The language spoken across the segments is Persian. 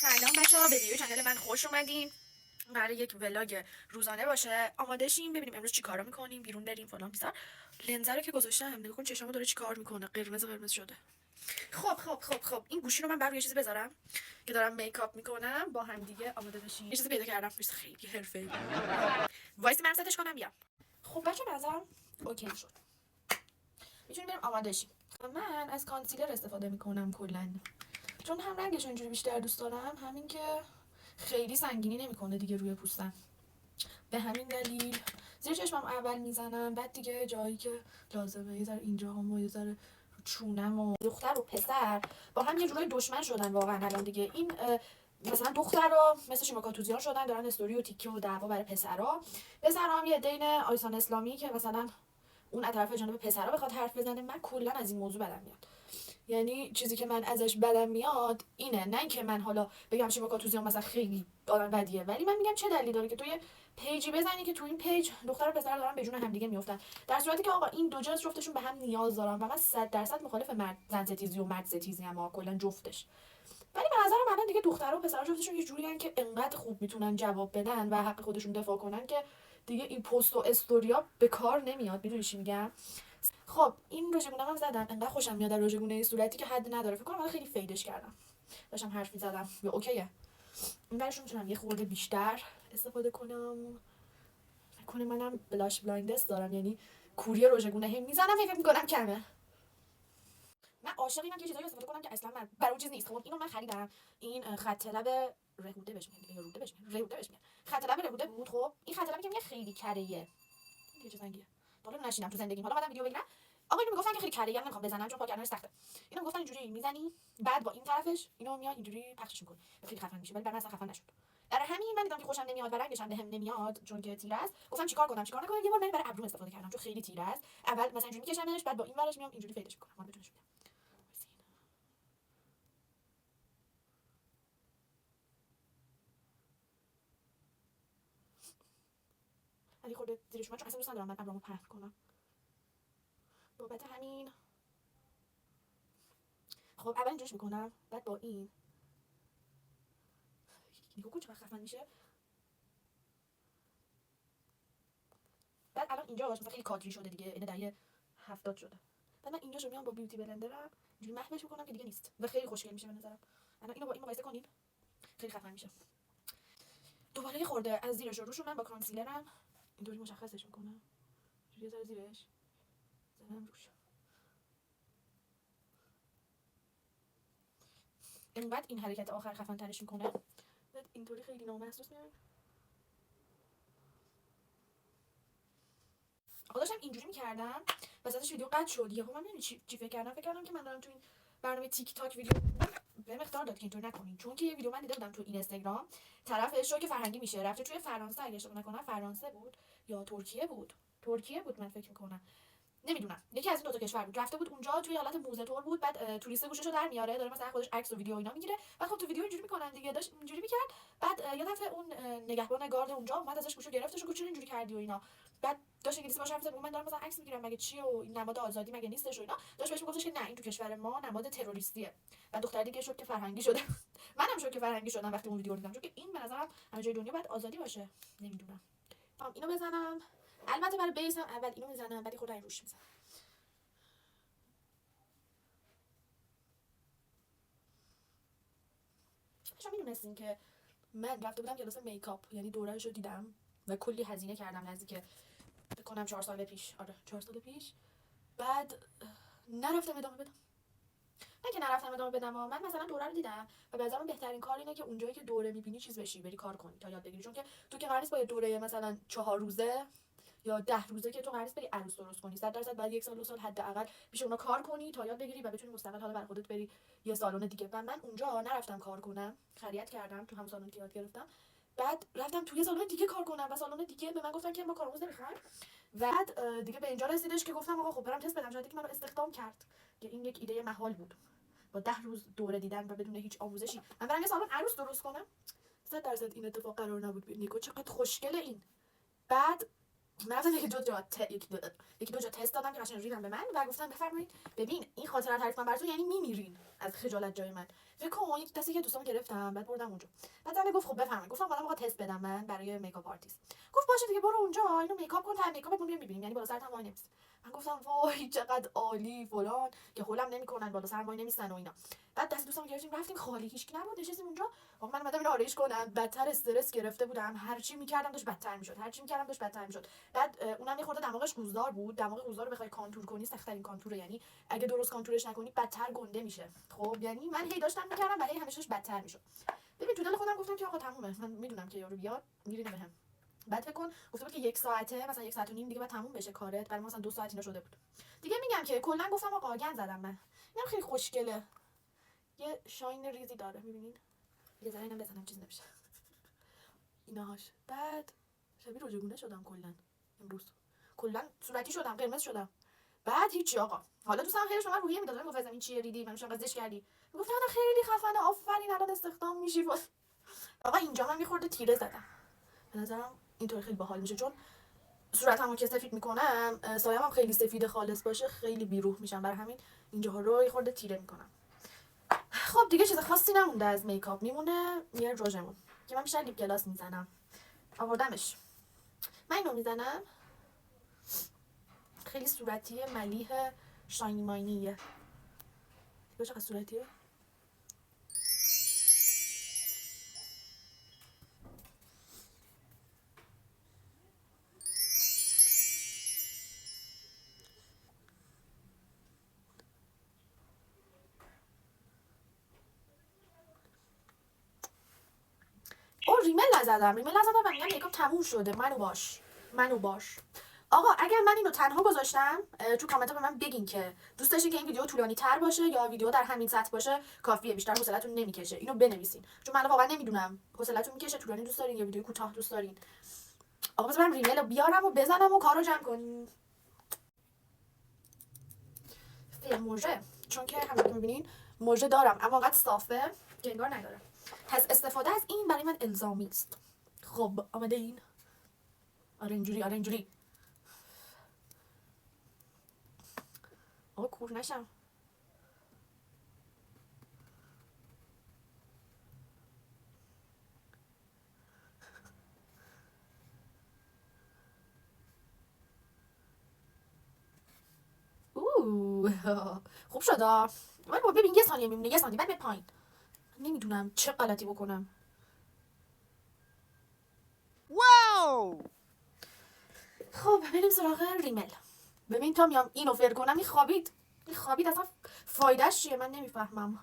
سلام بچه‌ها، به ویدیو کانال من خوش اومدین. قراره یک ولاگ روزانه باشه. آماده شیم ببینیم امروز چی کارا میکنیم، بیرون بریم فلان بیسار. لنز رو که گذاشتم، نگاه کن چشمو داره چی کار میکنه، قرمز قرمز شده. خب این گوشی رو من برای یه چیزی بذارم که دارم میکاپ میکنم، با هم دیگه آماده بشیم. یه چیزی پیدا کردم پیش خیلی حرفه‌ای. وایس من ستش کنم بیام. خب بچه‌ها نظرم اوکی شد. میتونیم بریم آماده شیم. من از کانسیلر استفاده میکنم کلا، چون هم رنگش اینجوری بیشتر دوست دارم، همین که خیلی سنگینی نمیکنه دیگه روی پوستم. به همین دلیل زیر چشمم اول میزنم، بعد دیگه جایی که لازمه یه ذره اینجا هم یه ذره چونم. و دختر و پسر با هم یه جورای دشمن شدن واقعا الان دیگه. این مثلا دخترها مثل شیما کاتوزیان شدن، دارن استوری و تیکه و دعوا برای پسرها هم یه دین آیسان اسلامی که مثلا اون از طرف جانب پسرها بخواد حرف بزنه. من کلا از این موضوع بدم میاد. یعنی چیزی که من ازش بدم میاد اینه، نه اینکه من حالا بگم شیما کاتوزیان مثلا خیلی آدم بدیه، ولی من میگم چه دلیلی داره که تو یه پیجی بزنی که تو این پیج دختر و پسر دارن به جون همدیگه میافتن، در صورتی که آقا این دو جنس جفتشون به هم نیاز دارن. و من 100% مخالف زن ستیزی و مرد ستیزی ام، کلا جفتش. ولی به نظرم الان دیگه دخترها و پسرها جفتشون یه جوریان که انقدر خوب میتونن جواب بدن و حق خودشون دفاع کنن که دیگه این پست و استوریا به کار نمیاد. میدونی چی میگم؟ خب این رژگونه هم زدم، انقدر خوشم میاد در رژگونه صورتی که حد نداره. فکر کنم من خیلی فیدش کردم، داشتم حرف میزدم یا اوکیه. این ورشون میتونم یه خورده بیشتر استفاده کنم. فکر کنم منم بلاش بلایندنس دارم، یعنی کوری رژگونه هم میزنم فکر میکنم کمه. من عاشق اینم که چیزایی استفاده کنم که اصلا من برای اون چیز نیست. خب اینو من خریدم، این خط لب رهوده بهش میگن، رهوده بهش میگن، خط لب رهوده بود. خب این خط لبی که میگه خیلی کره‌ایه، دیگه چه زنگیه بالا نشینم تو زندگیم. حالا بعدم ویدیو بگیرم. آقا اینو میگفتن که خیلی کره‌ای، نمیخوام بزنم چون پاک کردنش سخته. اینو میگفتن اینجوری میزنی، بعد با این طرفش اینو میاد اینجوری پخشش می‌کنی، خیلی خفن میشه. ولی برام اصلا خفن نشد. در همین من دیدم که خوشم نمیاد و رنگش هم بهم نمیاد چون که تیره است. گفتم چیکار کنم نکنم. یه بار من برای ابروم استفاده کردم چون خیلی تیره است. اول مثلا اینجوری میکشمش، بعد با این ورش میام اینجوری فیدش می‌کنم. حالا بتونش میدم. علی خورده زیرش من چون اصلا دوست ندارم من ابرومو پهن کنم. بابت همین خب اول اینجوریش میکنم، بعد با این نگاه کن چقدر خفن میشه. بعد الان اینجاش مثلا خیلی کادری شده دیگه، این دهه 70 شده. بعد من اینجاشو میام با بیوتی بلندرم اینجوری محوش میکنم که دیگه نیست و خیلی خوشگل میشه به نظرم. الان اینو با این مقایسه کنین خیلی خفن میشه. دوباره یه خورده از زیرش روشو من با کانسیلرم اینطوری مشخصش میکنم، یه ذره زیرش زدم روش. اینقدر این حرکت آخر خفن ترش میکنه. بعد اینطوری خیلی نامحسوس میاد. آقا داشتم اینجوری میکردم وسطش ویدیو قطع شد. یهو من نمیدونم چی فکر کردم که من دارم تو این برنامه تیک تاک ویدیو به مقدار داد که اینطور نکنین، چون که یه ویدیو من دیده بودم تو اینستاگرام، طرف اشتراک فرهنگی میشه، رفته توی فرانسه، اگه اشتباه نکنم فرانسه بود یا ترکیه بود من فکر میکنم، نمیدونم یکی از این دو تا کشور بود. رفته بود اونجا توی حالت موزه تور بود، بعد توریست گوششو در میاره، داره مثلا خودش عکس و ویدیو اینا میگیره. بعد خب تو ویدیو اینجوری میکنن دیگه، داشت اینجوری میکرد. بعد یه دفعه اون نگهبان گارد اونجا اومد ازش گوشو گرفتش و گفت چرا اینجوری کردی و اینا. بعد داشت انگلیسی باشه حرف زد، من دارم مثلا عکس میگیرم مگه چیه و این نماد آزادی مگه نیستش و اینا. داشت بهش میگفتش که نه این تو کشور ما نماد تروریستیه. بعد دختر دیگه شد که فرهنگی شده. منم شد که فرهنگی شدم وقتی اون ویدیو رو دیدم، چون که این به نظرم همه جای دنیا باید آزادی باشه. نمیدونم. اینو بزنم. البته برای بیسم اول اینو میزنم، بعد خودم روش میزنم. شما میدونستین که من رفته بودم کلاس میکاپ، یعنی دوره‌اشو دیدم و کلی هزینه کردم، نزدیک بکنم 4 سال پیش. آره 4 سال پیش. بعد نرفتم ادامه بدم. من که نرفتم ادامه بدم من مثلا دوره رو دیدم و به نظرم بهترین کار اینه که اونجایی که دوره میبینی چیز بشی، بری کار کنی تا یاد بگیری. چون که تو که قرار نیست با دوره مثلا 4 روزه یا 10 روزه که تو قرار نیست بری عروس درست کنی. 100% بعد 1 سال 2 سال حداقل پیش اونا کار کنی تا یاد بگیری و بتونی مستقل حالا برای خودت بری یه سالن دیگه. و من اونجا نرفتم کار کنم، خرید کردم تو هم سالن که یاد گرفتم. بعد رفتم توی سالن دیگه کار کنم و سالن دیگه به من گفتن که ما کارآموز نمیخوایم. بعد دیگه به اینجا رسیدش که گفتم آقا خب برم تست بدم، شاید که منو استخدام کرد. که این یک ایده محال بود با 10 روز دوره دیدن و بدون هیچ آموزشی من برم یه سالن عروس درست کنم. 100% این اتفاق قرار نبود بیفته. نیکو چقدر خوشگله این. بعد من رفتم یکی دو جا تست دادم که قشنگ ریدم به من و گفتن بفرمایید ببین این خاطره تعریف کنم براتون یعنی میمیرین. از خجالت جای من. فکر کن یک دستی که دوستام گرفتم بعد بردم اونجا. بعد زنه گفت خب بفرمایید. گفتم حالا میخواد تست بدم من برای میکاپ آرتیست. گفت باشه دیگه برو اونجا اینو میکاپ کن تا میکاپمون بیام ببینیم، یعنی بالا سرت هم وای نمیست. من گفتم وای چقدر عالی فلان که هولم نمیکنن بالا سرم وای نمیستن و اینا. بعد دست دوستام گرفتیم رفتیم خالی هیچکی نبود نشستیم اونجا. من اومدم اینو آرایش کنم، بدتر استرس گرفته بودم، هر چی میکردم داشت بدتر میشد، هر چی میکردم داشت بدتر میشد. بعد اونم میخورده دماغش گوزدار بود، دماغ گوزدار رو بخوای کانتور کنی سخت‌ترین کانتوره، یعنی اگه درست کانتورش نکنی بدتر گنده میشه. خب یعنی من هی داشتم میکردم و هی همیشه بدتر میشد. ببین تو دل خودم گفتم که آقا تمومه، من میدونم که یارو بیاد میرینه بهم. بعد فکر کن گفته بود که 1 ساعته، مثلا 1 ساعت و نیم دیگه بعد تموم بشه کارت، برای مثلا 2 ساعت اینا شده بود دیگه. میگم که کلا گفتم آقا گند زدم من. اینم خیلی خوشگله، یه شاین ریزی داره میبینین، یه ذره اینم بزنم چیز نمیشه ایناهاش. بعد شبیه رجگونه شدم کلا امروز، کلا صورتی شدم، قرمز شدم. بعد هیچی آقا، حالا دوستم خیلیش من روحیه میداد، گفت این چیه ریدی منو چقدر زش کردی. گفتم نه خیلی خفنه آفرین الان استخدام میشی. آقا اینجا من میخورده تیره زدم، به نظرم اینطوری خیلی باحال میشه، چون صورتمو که سفید میکنم سایه‌ام هم خیلی سفید خالص باشه خیلی بیروح میشم، برای همین اینجاها رو یه خورده تیره میکنم. خب دیگه چیز خاصی نمونده از میکاپ، میمونه یه رژمون که من بیشتر لیپ گلاس میزنم، آوردمش. من اینو میزنم، خیلی صورتی ملیح شاینی ماینیه. دیگه چقدر صورتیه. ریمل نزدم و میگم میکاپ تموم شده، منو باش. آقا اگر من اینو تنها گذاشتم تو کامنت به من بگین که دوست داشتین که این ویدیو طولانی تر باشه یا ویدیو در همین سطح باشه کافیه، بیشتر حوصله‌تون نمیکشه. اینو بنویسین چون من واقعا نمیدونم حوصله‌تون میکشه طولانی دوست دارین یا ویدیو کوتاه دوست دارین. آقا بذار من ریمل رو بیارم و بزنم و کارو جمع کنیم. موژه، چون که همونطور که می‌بینین موژه دارم اما انقدر صافه که انگار ندارم، پس استفاده از این برای من الزامی است. خب آماده این؟ آره اینجوری. آقا کور نشم. خوب شد. ولی ببین یه ثانیه میمونه، یه ثانیه بعد به پایین. نمیدونم چه غلطی بکنم. واو. خب بریم سراغ ریمل. ببین تا میام اینو فر کنم این خوابید اصلا فایدهش چیه من نمیفهمم.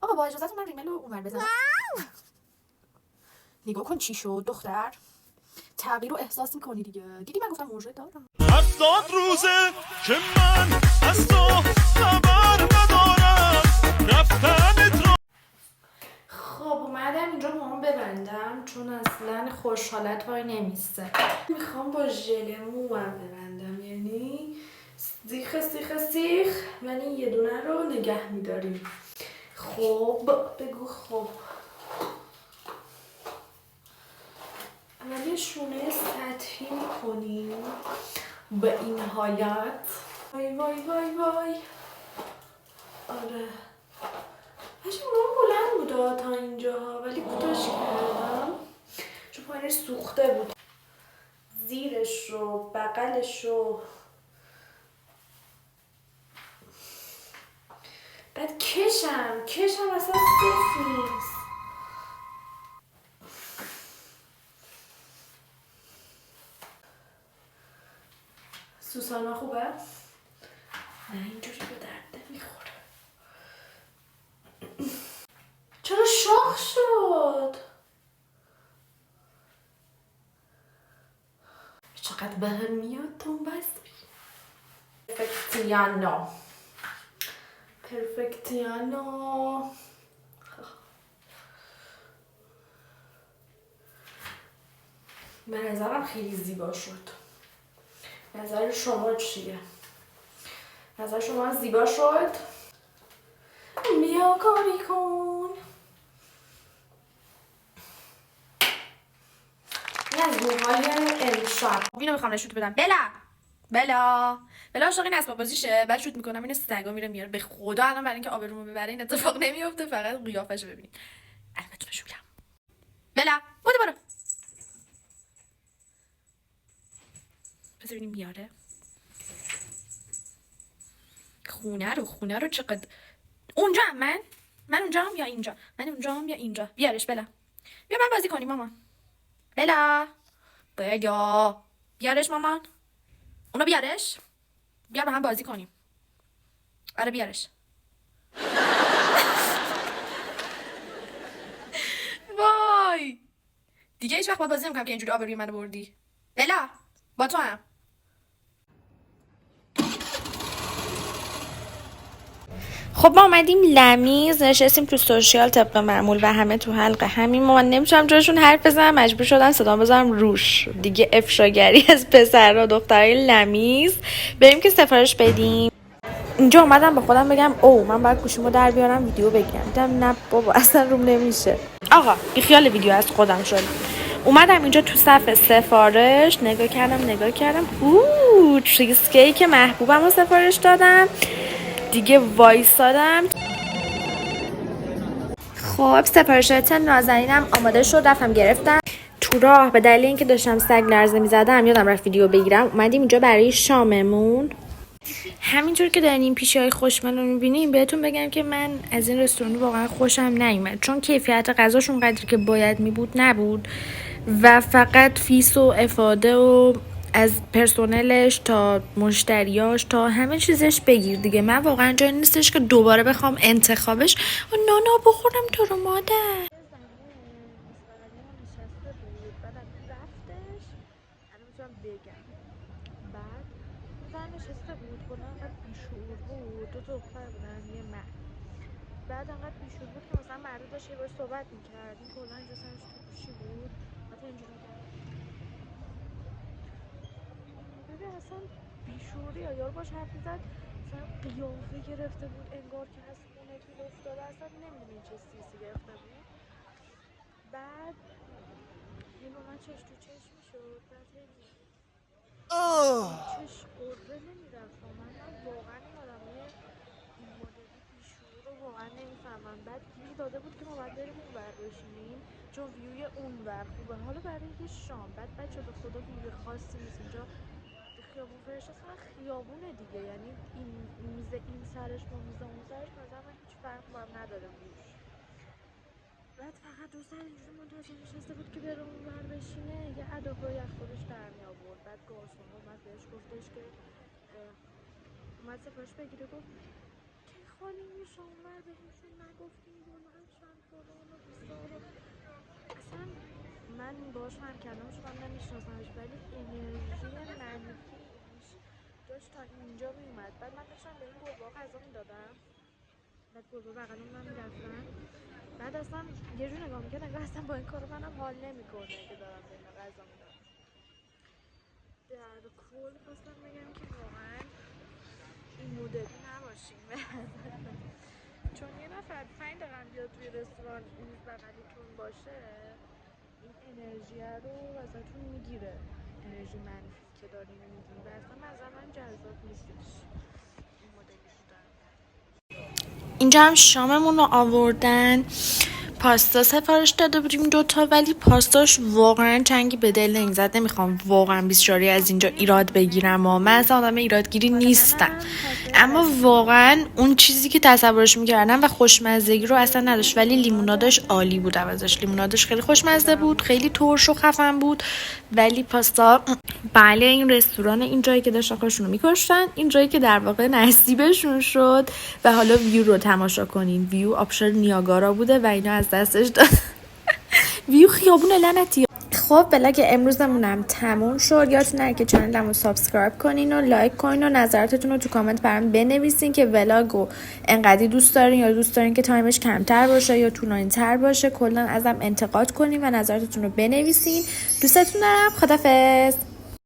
آقا با اجازهتون من ریمل رو اونور بزنم. نگاه کن چی شد دختر، تغییر رو احساس میکنی دیگه. دیدی من گفتم موژه دارم. 70 روزه که من از تو خبر ندارم رفتنت رو. خب اومدم اینجا موام ببندم چون اصلا خوشحالت وای نمیسته. میخوام با ژل موام ببندم، یعنی سیخ ولی یه دونه رو نگه میداریم. خب بگو. خب ولی شونه سطحی میکنیم به این حالت. وای آره هشم اون بلند بود تا اینجا ولی کوتاش کردم چون پایینش سوخته بود. زیرش رو بغلش رو بعد کشم اصلا صف نیست. سوسانا خوبه؟ نه اینجوری به درد نمیخوره. چرا شاخ شد؟ چقدر بهم میاد تو بست. پرفکتیانو به نظرم خیلی زیبا شد. نظر شما چیه؟ نظر شما زیبا شد؟ بیا کاری کن. این از موهای امشب اینو میخوام نشون بدم. بلا بلا عاشق این اسباب بازیشه. بعد شوت میکنم این سگا میره میاره. به خدا الان برای اینکه آبرومو ببره این اتفاق نمیفته، فقط قیافش ببینید. البته بشم بلا برو بذار ببینیم میاره. خونه رو چقدر اونجا هم من اونجا هم یا اینجا، من اونجا هم یا اینجا. بیارش بلا، بیا من بازی کنیم مامان. بلا بیارش مامان، اونو بیارش، بیا با هم بازی کنیم. آره بیارش. وای دیگه هیچ وقت باید بازی نمیکنم که اینجوری آبروی منو بردی. بلا با تو هم. خب ما اومدیم لمیز، نشستیم تو سوشیال طبق معمول و همه تو حلقه همین. من نمیتونم جاشون حرف بزنم، مجبور شدم صدام بذارم روش دیگه. افشاگری از پسر و دخترای لمیز. بریم که سفارش بدیم. اینجا اومدم به خودم بگم او من باید گوشیمو در بیارم ویدیو بگیرم. دیدم نه بابا اصلا روم نمیشه. آقا بی خیال ویدیو از خودم شد. اومدم اینجا تو صف سفارش نگاه کردم چیز کیک محبوبم رو سفارش دادم دیگه. وایسادم. خب سفارشات نازنینم آماده شد، رفتم گرفتم. تو راه به دلیل اینکه داشتم سگ لرزه میزدم یادم رفت ویدیو بگیرم. اومدیم اینجا برای شاممون. همینطور که دارین این پیشهای خوشمل رو میبینیم بهتون بگم که من از این رستوران واقعا خوشم نیومد، چون کیفیت غذاشون قدری که باید میبود نبود و فقط فیس و افاده و از پرسنلش تا مشتریاش تا همه چیزش بگیر دیگه. من واقعا جایی نیستش که دوباره بخوام انتخابش و نانا بخورم تو رو مادر. بعد انقدر بیشور بود که مثلا مرد داشت یه باش صحبت میکرد. این کلا اینجا سرش تو گوشی بود. حتی اینجوری میکرد ببین اصلا بیشوری یا یار باش حرف میزد مثلا قیافه گرفته بود انگار که از خونه بیل افتاده. اصلا نمیدونی چه سیسی گرفته بود. بعد این با من چش تو چش میشد. بعد چش قربه نمیرفت من واقعا این آدمای این مدلی بیشور رو واقعا نمیفهمم. بعد گیر داده بود که ما باید بریم اون ور بشینیم چون ویوی اون ور خوبه. حالا برای یه شام بعد بچه به خدا ویوی خاصی نیست اینجا. خیابون فرش اصلا خیابونه دیگه، یعنی این میز این سرش با میز اون سرش مثلا من هیچ فرق با هم نداره روش. بعد فقط دو سر اینجوری منتظر نشسته بود که بره اون ور بشینه. یه اداکای از خودش در می آورد. بعد گارسون اومد بهش گفتش که اومد سفارش بگیره گفت که خالی میشه اون ور بهشون نگفتیم بلند چند فلان و بیسار. اصلا من باش هم کلام شدم نمیشناسمش ولی انرژی منفیش داشت تا اینجا میومد. بعد من داشتم به این گربه غذا میدادم. بعد گربه بغل من میرفتن. بعد اصلا یه جور نگاه میکرد انگار اصلا با این کار منم حال نمیکنه که دارم به اینا غذا میدم. در کل خواستم بگم که واقعا این مدلی نباشیم چون یه نفر 5 دقیقه بیاد توی رستوران این بغلیتون باشه این انرژی رو ازتون میگیره. انرژی منفی که دارین میدین و اصلا نظر من جذاب نیستش این مدلی بودن. اینجا هم شاممون رو آوردن. پاستا سفارش داده بودیم 2 تا ولی پاستاش واقعا چنگی به دل نمیزد. نمیخوام واقعا بیشاری از اینجا ایراد بگیرم و من اصلا آدم ایرادگیری نیستم، اما واقعا اون چیزی که تصورش میکردم و خوشمزگی رو اصلا نداشت. ولی لیمونادش عالی بود. ازش لیمونادش خیلی خوشمزه بود، خیلی ترش و خفن بود. ولی پاستا بله این رستوران این جایی که داشتن خودشون رو میکشتن، این جایی که در واقع نصیبشون شد. و حالا ویو رو تماشا کنین. ویو آبشار نیاگارا بوده و اینا از دستش داد. ویو خیابون لعنتی. خب ولاگ امروزمونم تموم شد. یادتون نره که چنلمو سابسکرایب کنین و لایک کنین و نظراتتون رو تو کامنت برام بنویسین که ولاگو انقدر دوست دارین یا دوست دارین که تایمش کمتر باشه یا طولانی‌تر باشه. کلا ازم انتقاد کنین و نظراتتون رو بنویسین. دوستتون دارم. خدافظ.